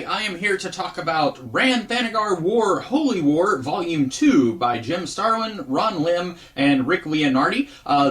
I am here to talk about Rann, Thanagar War, Holy War, Volume 2 by Jim Starlin, Ron Lim, and Rick Leonardi.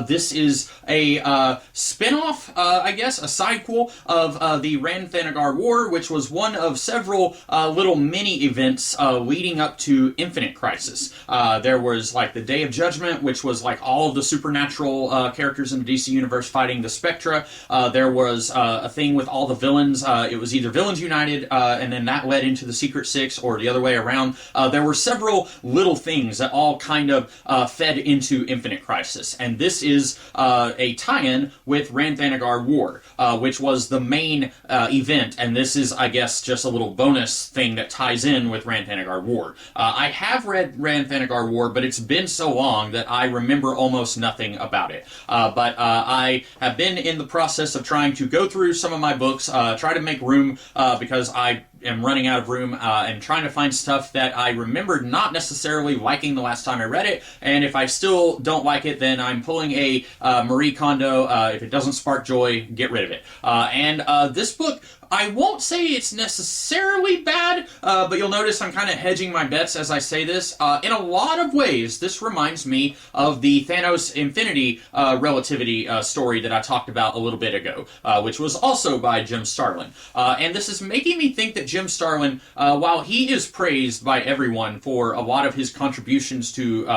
This is a spin-off, I guess, a sidequel of the Rann Thanagar War, which was one of several little mini-events leading up to Infinite Crisis. There was, like, the Day of Judgment, which was, like, all of the supernatural characters in the DC Universe fighting the Spectra. There was a thing with all the villains. It was either Villains United, and then that led into the Secret Six, or the other way around. There were several little things that all kind of fed into Infinite Crisis, and this is a tie-in with Rann Thanagar War, which was the main event, and this is, I guess, just a little bonus thing that ties in with Rann Thanagar War. I have read Rann Thanagar War, but it's been so long that I remember almost nothing about it. But I have been in the process of trying to go through some of my books, try to make room, because I am running out of room, and trying to find stuff that I remembered not necessarily liking the last time I read it, and if I still don't like it, then I'm pulling a Marie Kondo. If it doesn't spark joy, get rid of it. And this book, I won't say it's necessarily bad, but you'll notice I'm kind of hedging my bets as I say this. In a lot of ways, this reminds me of the Thanos Infinity Relativity story that I talked about a little bit ago, which was also by Jim Starlin. And this is making me think that Jim Starlin, while he is praised by everyone for a lot of his contributions to,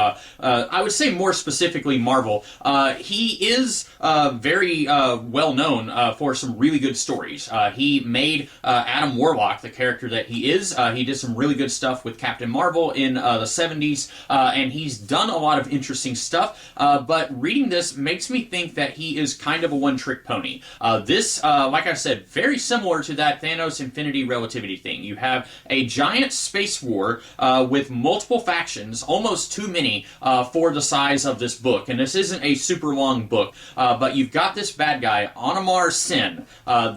I would say more specifically Marvel, he is very well known for some really good stories. He made Adam Warlock the character that he is. He did some really good stuff with Captain Marvel in the 70s, and he's done a lot of interesting stuff, but reading this makes me think that he is kind of a one-trick pony. This, like I said, very similar to that Thanos Infinity Relativity thing. You have a giant space war with multiple factions, almost too many for the size of this book, and this isn't a super long book, but you've got this bad guy, Onamar Sin.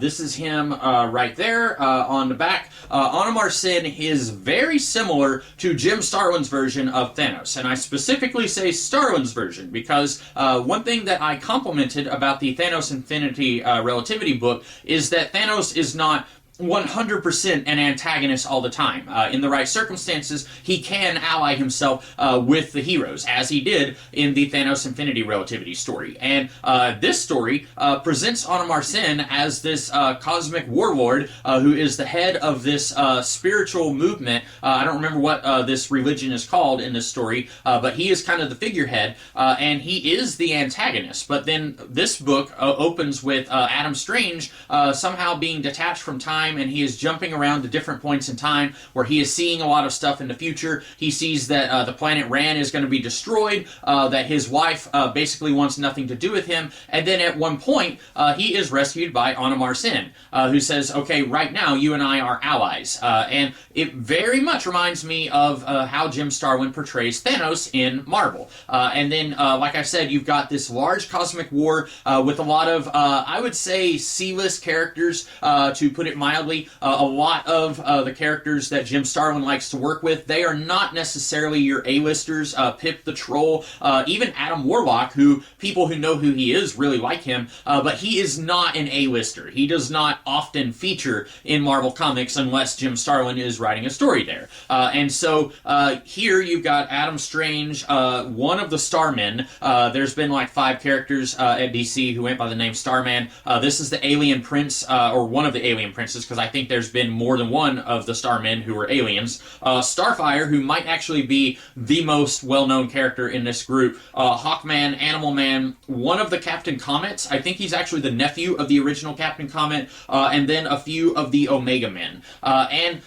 This is him right there on the back. Onamar Sin is very similar to Jim Starlin's version of Thanos, and I specifically say Starlin's version because one thing that I complimented about the Thanos Infinity Relativity book is that Thanos is not 100% an antagonist all the time. In the right circumstances, he can ally himself with the heroes, as he did in the Thanos Infinity Relativity story. And this story presents Onamar Sin as this cosmic warlord who is the head of this spiritual movement. I don't remember what this religion is called in this story, but he is kind of the figurehead, and he is the antagonist. But then this book opens with Adam Strange somehow being detached from time, and he is jumping around to different points in time where he is seeing a lot of stuff in the future. He sees that the planet Rann is going to be destroyed, that his wife basically wants nothing to do with him, and then at one point he is rescued by Onamar Sin, who says, okay, right now you and I are allies. And it very much reminds me of how Jim Starlin portrays Thanos in Marvel. And then, like I said, you've got this large cosmic war with a lot of, I would say, C-list characters, to put it mildly. A lot of the characters that Jim Starlin likes to work with, they are not necessarily your A-listers. Pip the Troll, even Adam Warlock, who people who know who he is really like him, but he is not an A-lister. He does not often feature in Marvel Comics unless Jim Starlin is writing a story there. And so here you've got Adam Strange, one of the Starmen. There's been like 5 characters at DC who went by the name Starman. This is the Alien Prince, or one of the Alien Princes, because I think there's been more than one of the Starmen who were aliens. Starfire, who might actually be the most well-known character in this group. Hawkman, Animal Man, one of the Captain Comets. I think he's actually the nephew of the original Captain Comet, and then a few of the Omega Men. And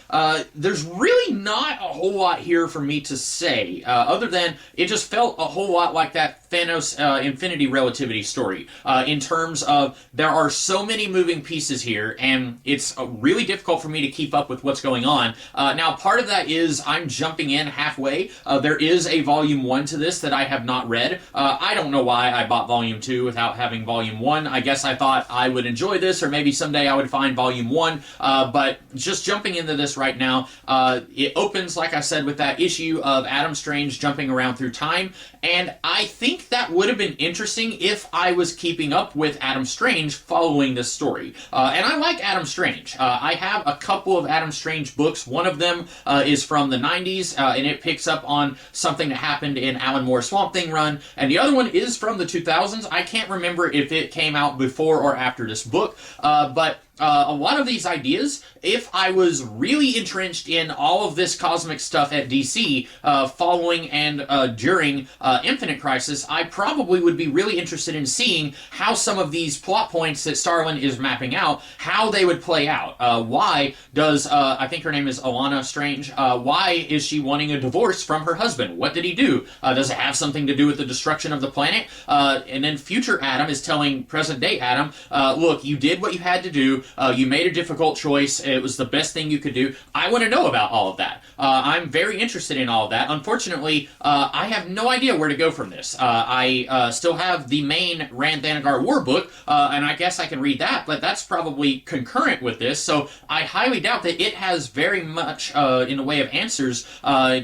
there's really not a whole lot here for me to say, other than it just felt a whole lot like that Thanos Infinity Relativity story, in terms of there are so many moving pieces here, and it's really difficult for me to keep up with what's going on. Now, part of that is I'm jumping in halfway. There is a Volume 1 to this that I have not read. I don't know why I bought Volume 2 without having Volume 1. I guess I thought I would enjoy this, or maybe someday I would find Volume 1, but just jumping into this right now, it opens, like I said, with that issue of Adam Strange jumping around through time, and I think think that would have been interesting if I was keeping up with Adam Strange following this story. And I like Adam Strange. I have a couple of Adam Strange books. One of them is from the 90s, and it picks up on something that happened in Alan Moore's Swamp Thing run. And the other one is from the 2000s. I can't remember if it came out before or after this book, but a lot of these ideas, if I was really entrenched in all of this cosmic stuff at DC following and during Infinite Crisis, I probably would be really interested in seeing how some of these plot points that Starlin is mapping out, how they would play out. Why does, I think her name is Alana Strange, why is she wanting a divorce from her husband? What did he do? Does it have something to do with the destruction of the planet? And then future Adam is telling present day Adam, look, you did what you had to do. You made a difficult choice. It was the best thing you could do. I want to know about all of that. I'm very interested in all of that. Unfortunately, I have no idea where to go from this. I still have the main Rann Thanagar War book, and I guess I can read that, but that's probably concurrent with this, so I highly doubt that it has very much in the way of answers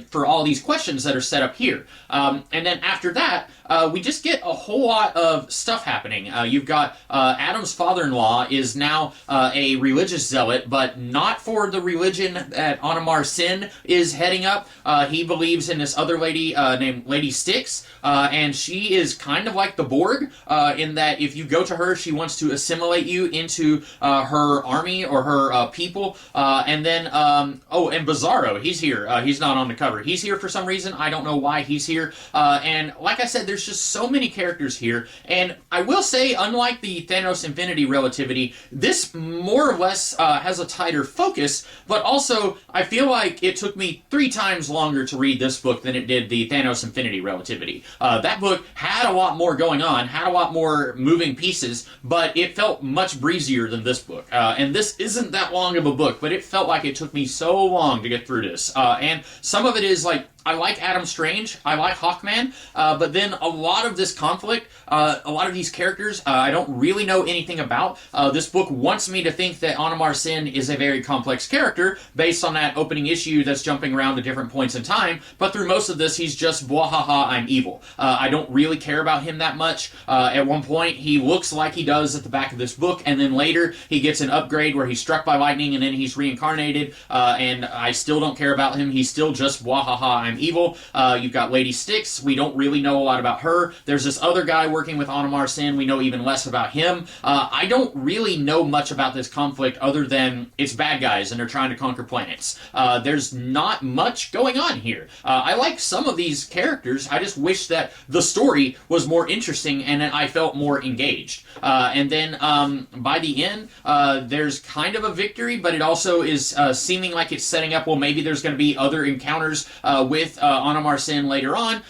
for all these questions that are set up here. And then after that, we just get a whole lot of stuff happening. You've got Adam's father-in-law is now a religious zealot, but not for the religion that Onamar Sin is heading up. He believes in this other lady named Lady Styx, and she is kind of like the Borg in that if you go to her, she wants to assimilate you into her army or her people. And then, and Bizarro, he's here. He's not on the cover. He's here for some reason. I don't know why he's here. And like I said, there's just so many characters here. And I will say, unlike the Thanos Infinity Relativity, this more or less has a tighter focus, but also I feel like it took me 3 times longer to read this book than it did the Thanos Infinity Relativity. That book had a lot more going on, had a lot more moving pieces, but it felt much breezier than this book. And this isn't that long of a book, but it felt like it took me so long to get through this. And some of it is like, I like Adam Strange, I like Hawkman, but then a lot of this conflict, a lot of these characters, I don't really know anything about. This book wants me to think that Onamar Sin is a very complex character, based on that opening issue that's jumping around to different points in time, but through most of this, he's just, bwahaha, I'm evil. I don't really care about him that much. At one point, he looks like he does at the back of this book, and then later, he gets an upgrade where he's struck by lightning, and then he's reincarnated, and I still don't care about him. He's still just, bwahaha, I'm evil. You've got Lady Styx. We don't really know a lot about her. There's this other guy working with Onamar Sin. We know even less about him. I don't really know much about this conflict other than it's bad guys and they're trying to conquer planets. There's not much going on here. I like some of these characters. I just wish that the story was more interesting and that I felt more engaged. And then by the end, there's kind of a victory, but it also is seeming like it's setting up, well, maybe there's going to be other encounters with Onamar Sin later on.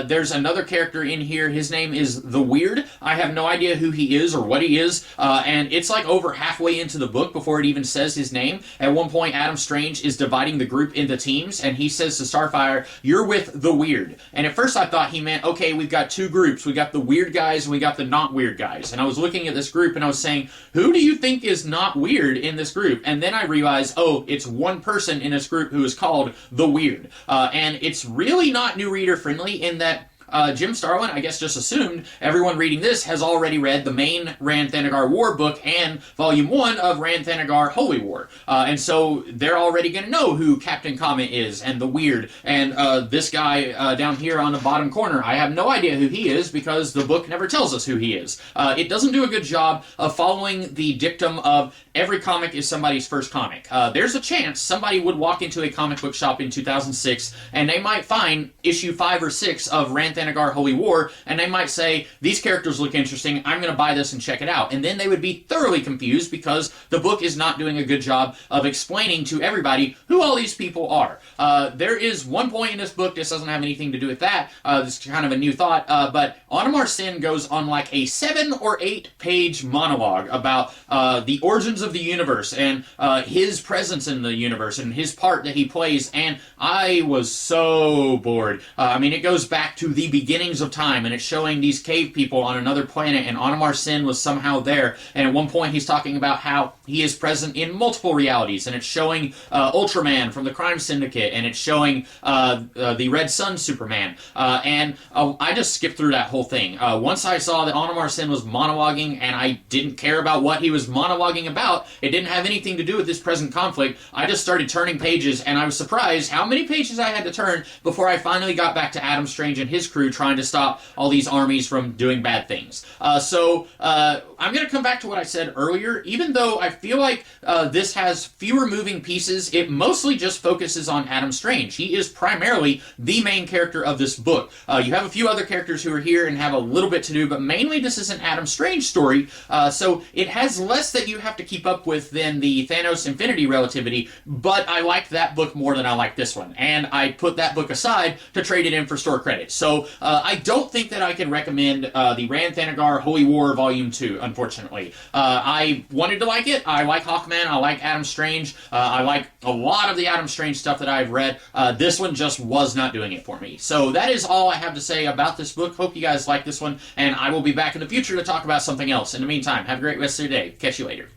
There's another character in here. His name is The Weird. I have no idea who he is or what he is, and it's like over halfway into the book before it even says his name. At one point, Adam Strange is dividing the group into teams, and he says to Starfire, you're with The Weird. And at first I thought he meant, okay, we've got 2 groups. We got the weird guys and we got the not weird guys. And I was looking at this group and I was saying, who do you think is not weird in this group? And then I realized, oh, it's one person in this group who is called The Weird. And it's really not new reader friendly in that Jim Starlin, I guess, just assumed everyone reading this has already read the main Rann Thanagar War book and Volume 1 of Rann Thanagar Holy War. And so they're already going to know who Captain Comet is and the Weird and this guy down here on the bottom corner. I have no idea who he is because the book never tells us who he is. It doesn't do a good job of following the dictum of every comic is somebody's first comic. There's a chance somebody would walk into a comic book shop in 2006 and they might find issue 5 or 6 of Rann Thanagar Holy War, and they might say, these characters look interesting, I'm going to buy this and check it out. And then they would be thoroughly confused because the book is not doing a good job of explaining to everybody who all these people are. There is one point in this book, this doesn't have anything to do with that, this is kind of a new thought, but Onamar Sin goes on like a 7 or 8 page monologue about the origins of the universe and his presence in the universe and his part that he plays, and I was so bored. I mean, it goes back to the the beginnings of time, and it's showing these cave people on another planet, and Onamar Sin was somehow there. And at one point, he's talking about how he is present in multiple realities, and it's showing Ultraman from the Crime Syndicate, and it's showing the Red Sun Superman. I just skipped through that whole thing. Once I saw that Onamar Sin was monologuing, and I didn't care about what he was monologuing about, it didn't have anything to do with this present conflict, I just started turning pages, and I was surprised how many pages I had to turn before I finally got back to Adam Strange and his crew trying to stop all these armies from doing bad things. I'm going to come back to what I said earlier. Even though I feel like this has fewer moving pieces, it mostly just focuses on Adam Strange. He is primarily the main character of this book. You have a few other characters who are here and have a little bit to do, but mainly this is an Adam Strange story, so it has less that you have to keep up with than the Thanos Infinity Relativity, but I liked that book more than I liked this one, and I put that book aside to trade it in for store credit. So I don't think that I can recommend the Rann Thanagar Holy War Volume 2, unfortunately. I wanted to like it. I like Hawkman. I like Adam Strange. I like a lot of the Adam Strange stuff that I've read. This one just was not doing it for me. So that is all I have to say about this book. Hope you guys like this one, and I will be back in the future to talk about something else. In the meantime, have a great rest of your day. Catch you later.